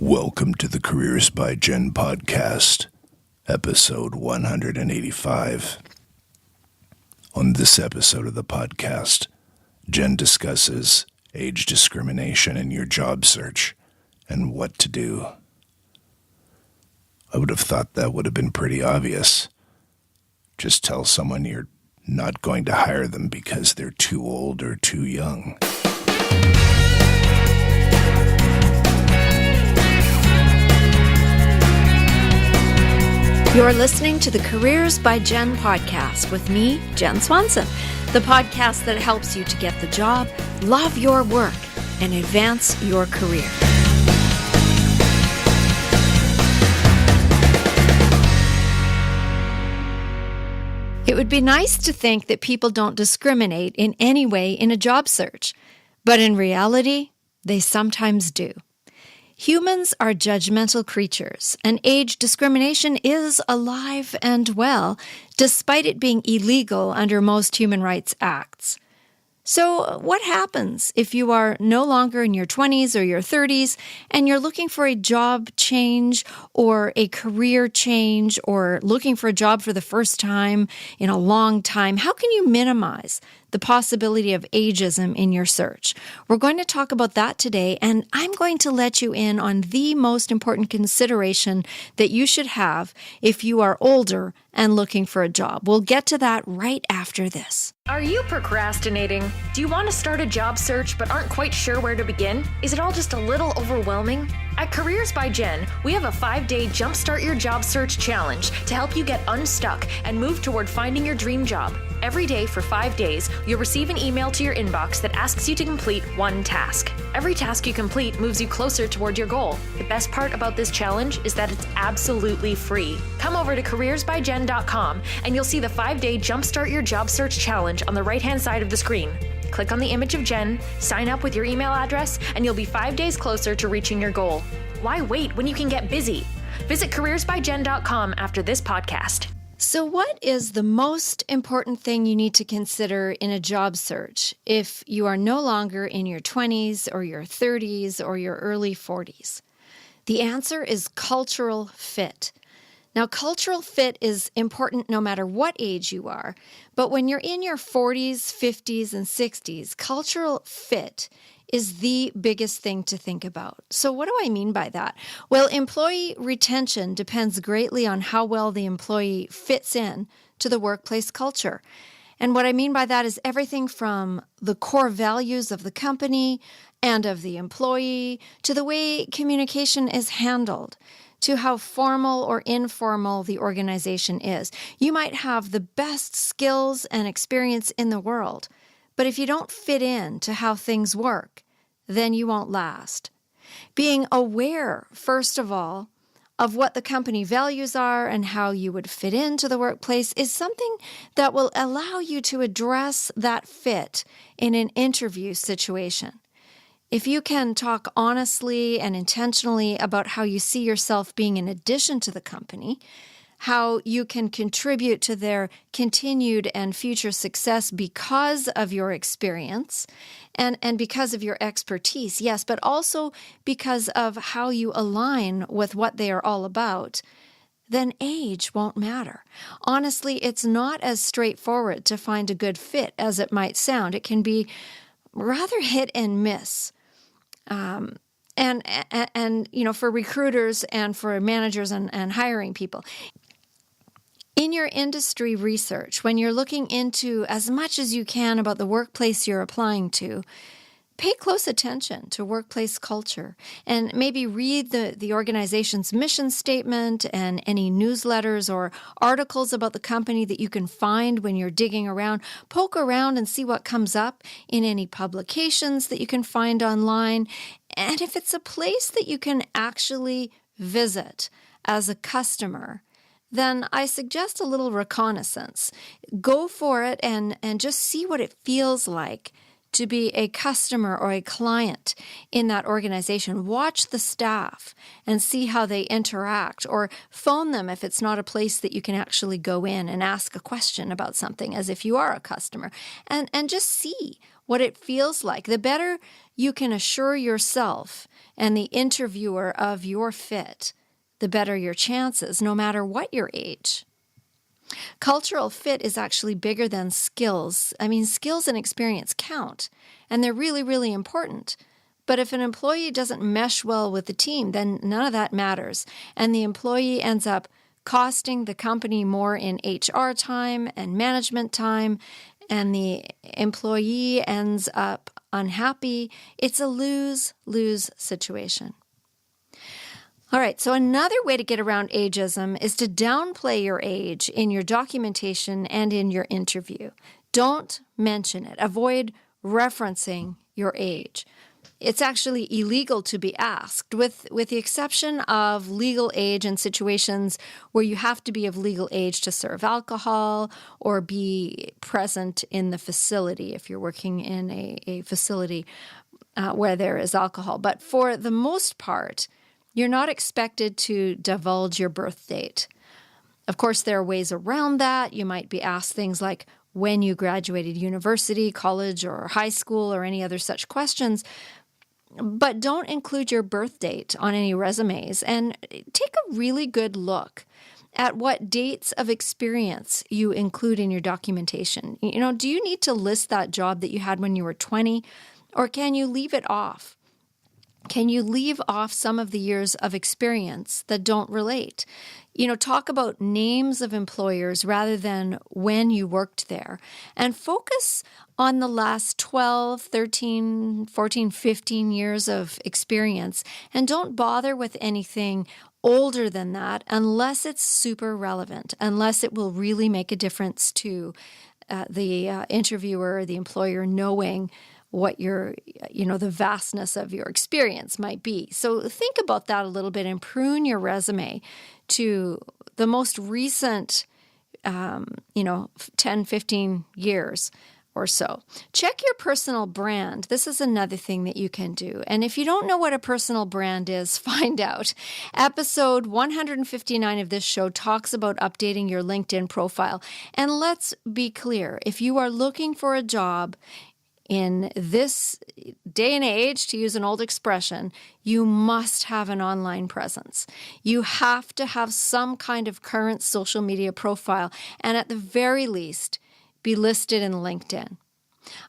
Welcome to the Careers by Jen podcast, episode 185. On this episode of the podcast, Jen discusses age discrimination in your job search and what to do. I would have thought that would have been pretty obvious. Just tell someone you're not going to hire them because they're too old or too young. You're listening to the Careers by Jen podcast with me, Jen Swanson, the podcast that helps you to get the job, love your work, and advance your career. It would be nice to think that people don't discriminate in any way in a job search, but in reality, they sometimes do. Humans are judgmental creatures, and age discrimination is alive and well, despite it being illegal under most human rights acts. So what happens if you are no longer in your 20s or your 30s and you're looking for a job change or a career change or looking for a job for the first time in a long time? How can you minimize the possibility of ageism in your search? We're going to talk about that today, and I'm going to let you in on the most important consideration that you should have if you are older and looking for a job. We'll get to that right after this. Are you procrastinating? Do you want to start a job search but aren't quite sure where to begin? Is it all just a little overwhelming? At Careers by Jen, we have a 5-day Jumpstart Your Job Search Challenge to help you get unstuck and move toward finding your dream job. Every day for 5 days, you'll receive an email to your inbox that asks you to complete one task. Every task you complete moves you closer toward your goal. The best part about this challenge is that it's absolutely free. Come over to CareersbyJenn.com and you'll see the 5-day Jumpstart Your Job Search Challenge on the right-hand side of the screen. Click on the image of Jen, sign up with your email address, and you'll be 5 days closer to reaching your goal. Why wait when you can get busy? Visit CareersbyJenn.com after this podcast. So what is the most important thing you need to consider in a job search if you are no longer in your 20s or your 30s or your early 40s? The answer is cultural fit. Now, cultural fit is important no matter what age you are, but when you're in your 40s, 50s, and 60s, cultural fit is the biggest thing to think about. So what do I mean by that? Well, employee retention depends greatly on how well the employee fits in to the workplace culture. And what I mean by that is everything from the core values of the company and of the employee to the way communication is handled, to how formal or informal the organization is. You might have the best skills and experience in the world, but if you don't fit in to how things work, then you won't last. Being aware, first of all, of what the company values are and how you would fit into the workplace is something that will allow you to address that fit in an interview situation. If you can talk honestly and intentionally about how you see yourself being an addition to the company, how you can contribute to their continued and future success because of your experience and because of your expertise, yes, but also because of how you align with what they are all about, then age won't matter. Honestly, it's not as straightforward to find a good fit as it might sound. It can be rather hit and miss. And you know, for recruiters and for managers and hiring people. In your industry research, when you're looking into as much as you can about the workplace you're applying to, pay close attention to workplace culture and maybe read the organization's mission statement and any newsletters or articles about the company that you can find when you're digging around. Poke around and see what comes up in any publications that you can find online. And if it's a place that you can actually visit as a customer, then I suggest a little reconnaissance. Go for it and just see what it feels like to be a customer or a client in that organization. Watch the staff and see how they interact, or phone them if it's not a place that you can actually go in and ask a question about something as if you are a customer, and just see what it feels like, the better you can assure yourself and the interviewer of your fit, the better your chances, no matter what your age. Cultural fit is actually bigger than skills. I mean, skills and experience count, and they're really, really important. But if an employee doesn't mesh well with the team, then none of that matters, and the employee ends up costing the company more in HR time and management time, and the employee ends up unhappy. It's a lose-lose situation. All right, so another way to get around ageism is to downplay your age in your documentation and in your interview. Don't mention it. Avoid referencing your age. It's actually illegal to be asked, with the exception of legal age in situations where you have to be of legal age to serve alcohol or be present in the facility if you're working in a facility where there is alcohol. But for the most part, you're not expected to divulge your birth date. Of course, there are ways around that. You might be asked things like when you graduated university, college, or high school, or any other such questions. But don't include your birth date on any resumes, and take a really good look at what dates of experience you include in your documentation. You know, do you need to list that job that you had when you were 20, or can you leave it off? Can you leave off some of the years of experience that don't relate? You know, talk about names of employers rather than when you worked there, and focus on the last 12, 13, 14, 15 years of experience, and don't bother with anything older than that unless it's super relevant, unless it will really make a difference to the interviewer, the employer, knowing what the vastness of your experience might be. So think about that a little bit and prune your resume to the most recent, 10, 15 years or so. Check your personal brand. This is another thing that you can do. And if you don't know what a personal brand is, find out. Episode 159 of this show talks about updating your LinkedIn profile. And let's be clear, if you are looking for a job in this day and age, to use an old expression, you must have an online presence. You have to have some kind of current social media profile, and at the very least, be listed in LinkedIn.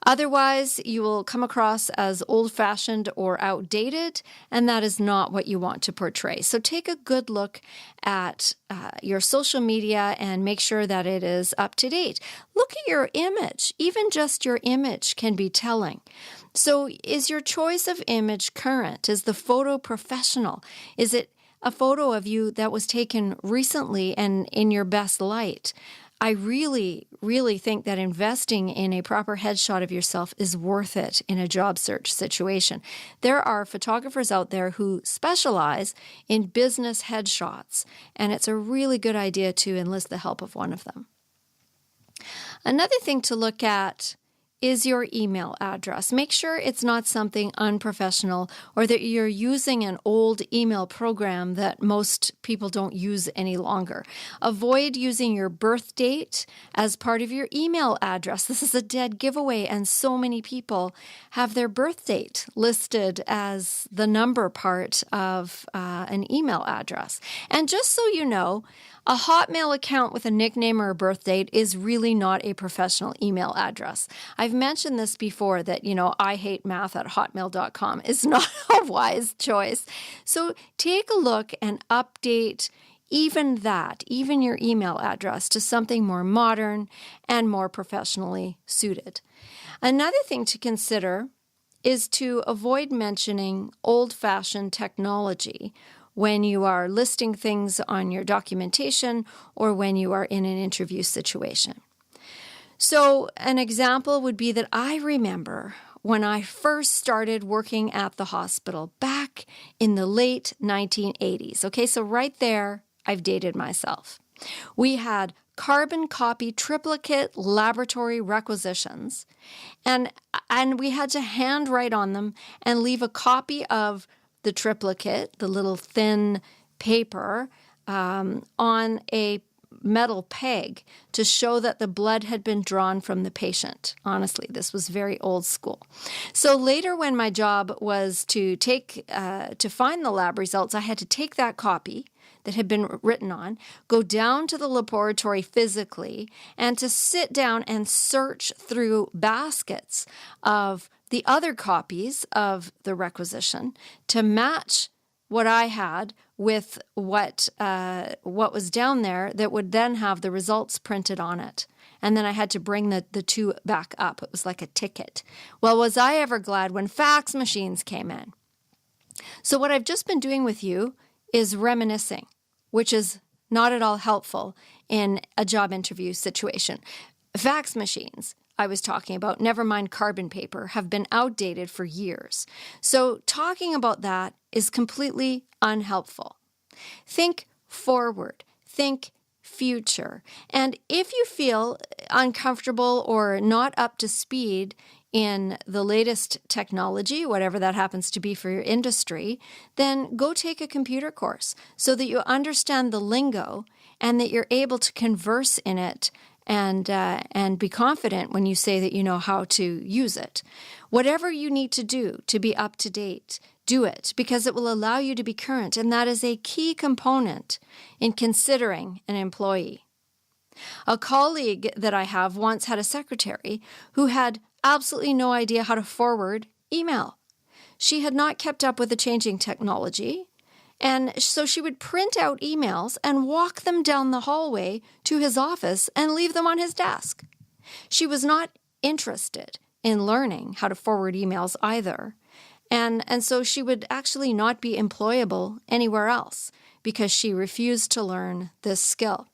Otherwise, you will come across as old-fashioned or outdated, and that is not what you want to portray. So take a good look at your social media and make sure that it is up to date. Look at your image. Even just your image can be telling. So is your choice of image current? Is the photo professional? Is it a photo of you that was taken recently and in your best light? I really, really think that investing in a proper headshot of yourself is worth it in a job search situation. There are photographers out there who specialize in business headshots, and it's a really good idea to enlist the help of one of them. Another thing to look at is your email address. Make sure it's not something unprofessional or that you're using an old email program that most people don't use any longer. Avoid using your birth date as part of your email address. This is a dead giveaway, and so many people have their birth date listed as the number part of an email address. And just so you know, a Hotmail account with a nickname or a birth date is really not a professional email address. I've mentioned this before that, I hate math at hotmail.com is not a wise choice. So take a look and update even your email address to something more modern and more professionally suited. Another thing to consider is to avoid mentioning old-fashioned technology when you are listing things on your documentation or when you are in an interview situation. So an example would be that I remember when I first started working at the hospital back in the late 1980s. Okay, so right there, I've dated myself. We had carbon copy triplicate laboratory requisitions, and we had to handwrite on them and leave a copy of the triplicate, the little thin paper, on a metal peg to show that the blood had been drawn from the patient. Honestly, this was very old school. So later when my job was to find the lab results, I had to take that copy that had been written on, go down to the laboratory physically, and to sit down and search through baskets of the other copies of the requisition to match what I had with what was down there that would then have the results printed on it. And then I had to bring the two back up. It was like a ticket. Well, was I ever glad when fax machines came in? So what I've just been doing with you is reminiscing, which is not at all helpful in a job interview situation. Fax machines, I was talking about, never mind carbon paper, have been outdated for years. So talking about that is completely unhelpful. Think forward, think future. And if you feel uncomfortable or not up to speed in the latest technology, whatever that happens to be for your industry, then go take a computer course so that you understand the lingo and that you're able to converse in it and be confident when you say that you know how to use it. Whatever you need to do to be up to date, do it, because it will allow you to be current, and that is a key component in considering an employee. A colleague that I have once had a secretary who had absolutely no idea how to forward email. She had not kept up with the changing technology, and so she would print out emails and walk them down the hallway to his office and leave them on his desk. She was not interested in learning how to forward emails either, and so she would actually not be employable anywhere else because she refused to learn this skill.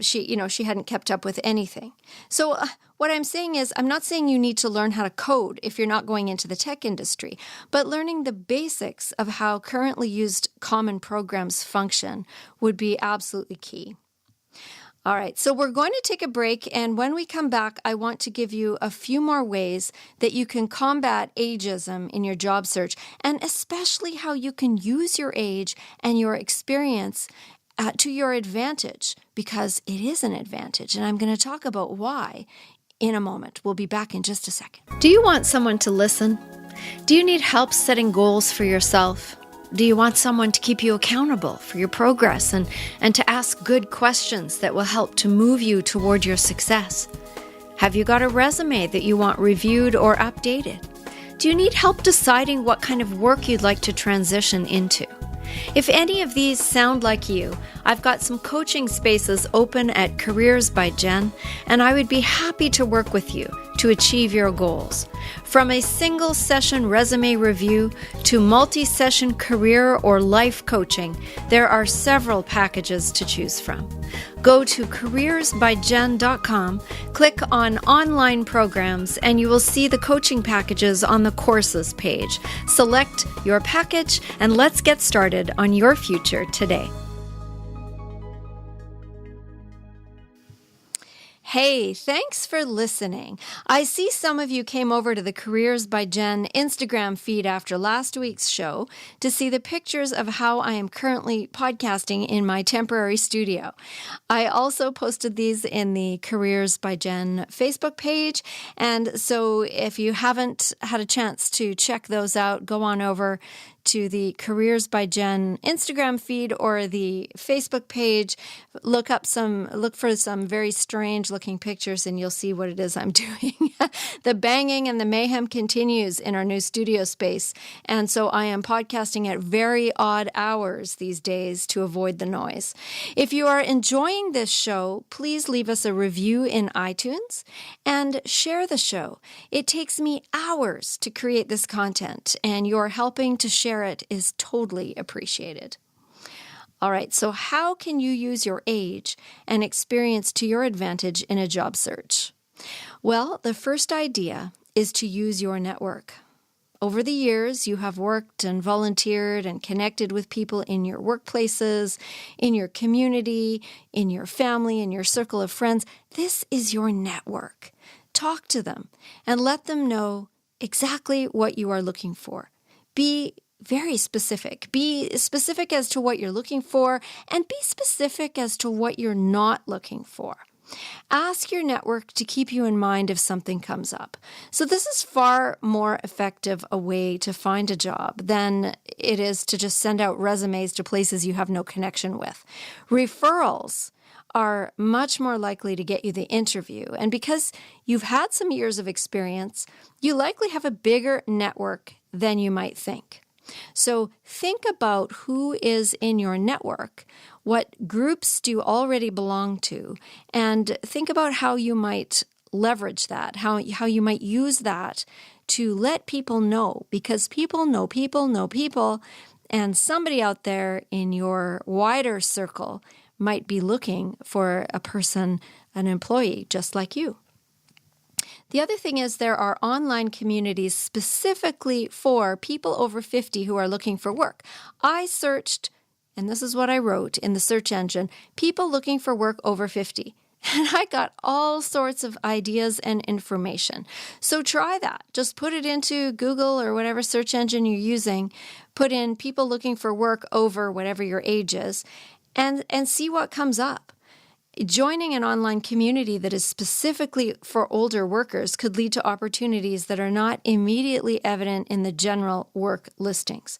She hadn't kept up with anything. So what I'm saying is, I'm not saying you need to learn how to code if you're not going into the tech industry, but learning the basics of how currently used common programs function would be absolutely key. All right, so we're going to take a break, and when we come back, I want to give you a few more ways that you can combat ageism in your job search, and especially how you can use your age and your experience to your advantage, because it is an advantage, and I'm going to talk about why in a moment. We'll be back in just a second. Do you want someone to listen? Do you need help setting goals for yourself? Do you want someone to keep you accountable for your progress and to ask good questions that will help to move you toward your success? Have you got a resume that you want reviewed or updated? Do you need help deciding what kind of work you'd like to transition into? If any of these sound like you, I've got some coaching spaces open at CareersbyJenn, and I would be happy to work with you to achieve your goals. From a single session resume review to multi-session career or life coaching, there are several packages to choose from. Go to CareersbyJenn.com, click on online programs, and you will see the coaching packages on the courses page. Select your package and let's get started on your future today. Hey, thanks for listening. I see some of you came over to the Careers by Jen Instagram feed after last week's show to see the pictures of how I am currently podcasting in my temporary studio. I also posted these in the Careers by Jen Facebook page, and so if you haven't had a chance to check those out, go on over to the Careers by Jen Instagram feed or the Facebook page. Look for some very strange looking pictures and you'll see what it is I'm doing. The banging and the mayhem continues in our new studio space. And so I am podcasting at very odd hours these days to avoid the noise. If you are enjoying this show, please leave us a review in iTunes and share the show. It takes me hours to create this content, and your helping to share it is totally appreciated. All right, so how can you use your age and experience to your advantage in a job search? Well, the first idea is to use your network. Over the years, you have worked and volunteered and connected with people in your workplaces, in your community, in your family, in your circle of friends. This is your network. Talk to them and let them know exactly what you are looking for. Be very specific. Be specific as to what you're looking for and be specific as to what you're not looking for. Ask your network to keep you in mind if something comes up. So this is far more effective a way to find a job than it is to just send out resumes to places you have no connection with. Referrals are much more likely to get you the interview. And because you've had some years of experience, you likely have a bigger network than you might think. So think about who is in your network, what groups do you already belong to, and think about how you might leverage that, how you might use that to let people know, because people know people know people, and somebody out there in your wider circle might be looking for a person, an employee just like you. The other thing is there are online communities specifically for people over 50 who are looking for work. I searched, and this is what I wrote in the search engine, people looking for work over 50. And I got all sorts of ideas and information. So try that. Just put it into Google or whatever search engine you're using. Put in people looking for work over whatever your age is and see what comes up. Joining an online community that is specifically for older workers could lead to opportunities that are not immediately evident in the general work listings.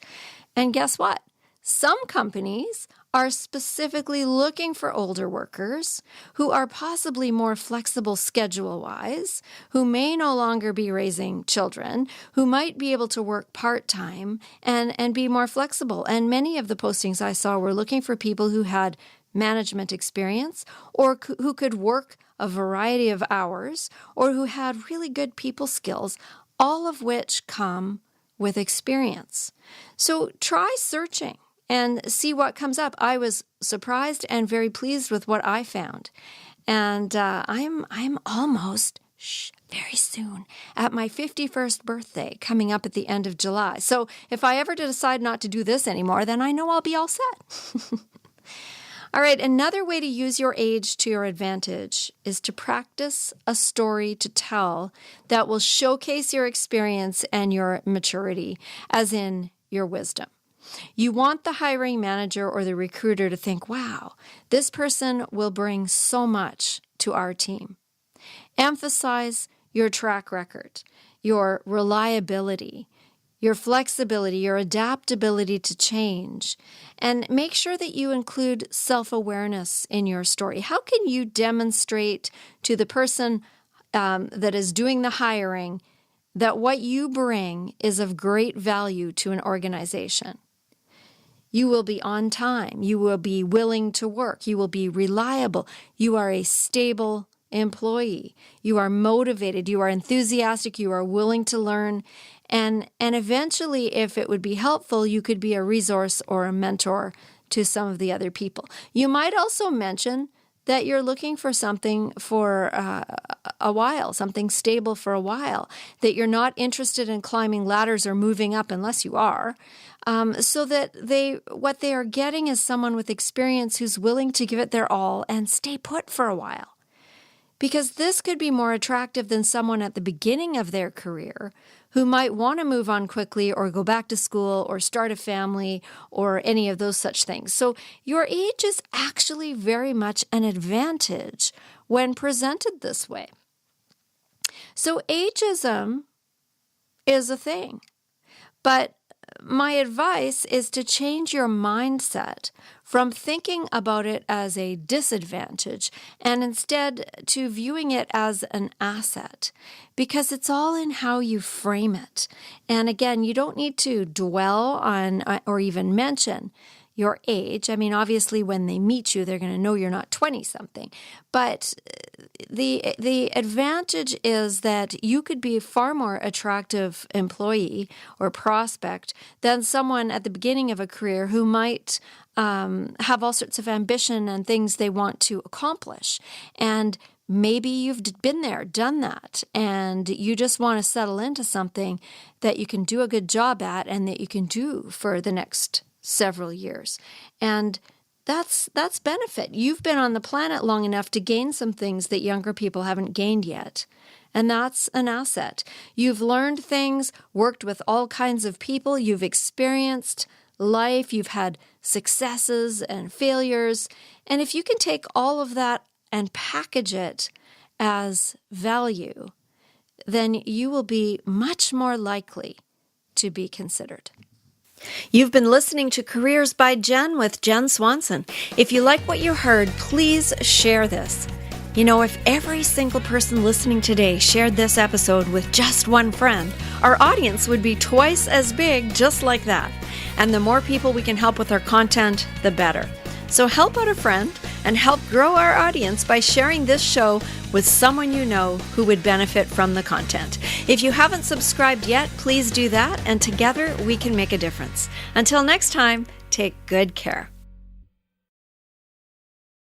And guess what? Some companies are specifically looking for older workers who are possibly more flexible schedule-wise, who may no longer be raising children, who might be able to work part-time and be more flexible. And many of the postings I saw were looking for people who had management experience or who could work a variety of hours or who had really good people skills, all of which come with experience. So try searching and see what comes up. I was surprised and very pleased with what I found. And I'm almost, very soon, at my 51st birthday coming up at the end of July. So if I ever decide not to do this anymore, then I know I'll be all set. All right, another way to use your age to your advantage is to practice a story to tell that will showcase your experience and your maturity, as in your wisdom. You want the hiring manager or the recruiter to think, wow, this person will bring so much to our team. Emphasize your track record, your reliability, your flexibility, your adaptability to change, and make sure that you include self-awareness in your story. How can you demonstrate to the person that is doing the hiring that what you bring is of great value to an organization? You will be on time. You will be willing to work. You will be reliable. You are a stable employee. You are motivated. You are enthusiastic. You are willing to learn. And eventually, if it would be helpful, you could be a resource or a mentor to some of the other people. You might also mention that you're looking for something for a while, something stable for a while, that you're not interested in climbing ladders or moving up unless you are, so that what they are getting is someone with experience who's willing to give it their all and stay put for a while. Because this could be more attractive than someone at the beginning of their career who might want to move on quickly or go back to school or start a family or any of those such things. So your age is actually very much an advantage when presented this way. So ageism is a thing, but my advice is to change your mindset from thinking about it as a disadvantage and instead to viewing it as an asset, because it's all in how you frame it. And again, you don't need to dwell on or even mention your age. I mean, obviously, when they meet you, they're going to know you're not 20-something. But the advantage is that you could be a far more attractive employee or prospect than someone at the beginning of a career who might have all sorts of ambition and things they want to accomplish. And maybe you've been there, done that, and you just want to settle into something that you can do a good job at and that you can do for the next several years. And that's benefit. You've been on the planet long enough to gain some things that younger people haven't gained yet. And that's an asset. You've learned things, worked with all kinds of people, you've experienced life, you've had successes and failures. And if you can take all of that and package it as value, then you will be much more likely to be considered. You've been listening to Careers by Jen with Jen Swanson. If you like what you heard, please share this. You know, if every single person listening today shared this episode with just one friend, our audience would be twice as big just like that. And the more people we can help with our content, the better. So help out a friend and help grow our audience by sharing this show with someone you know who would benefit from the content. If you haven't subscribed yet, please do that, and together we can make a difference. Until next time, take good care.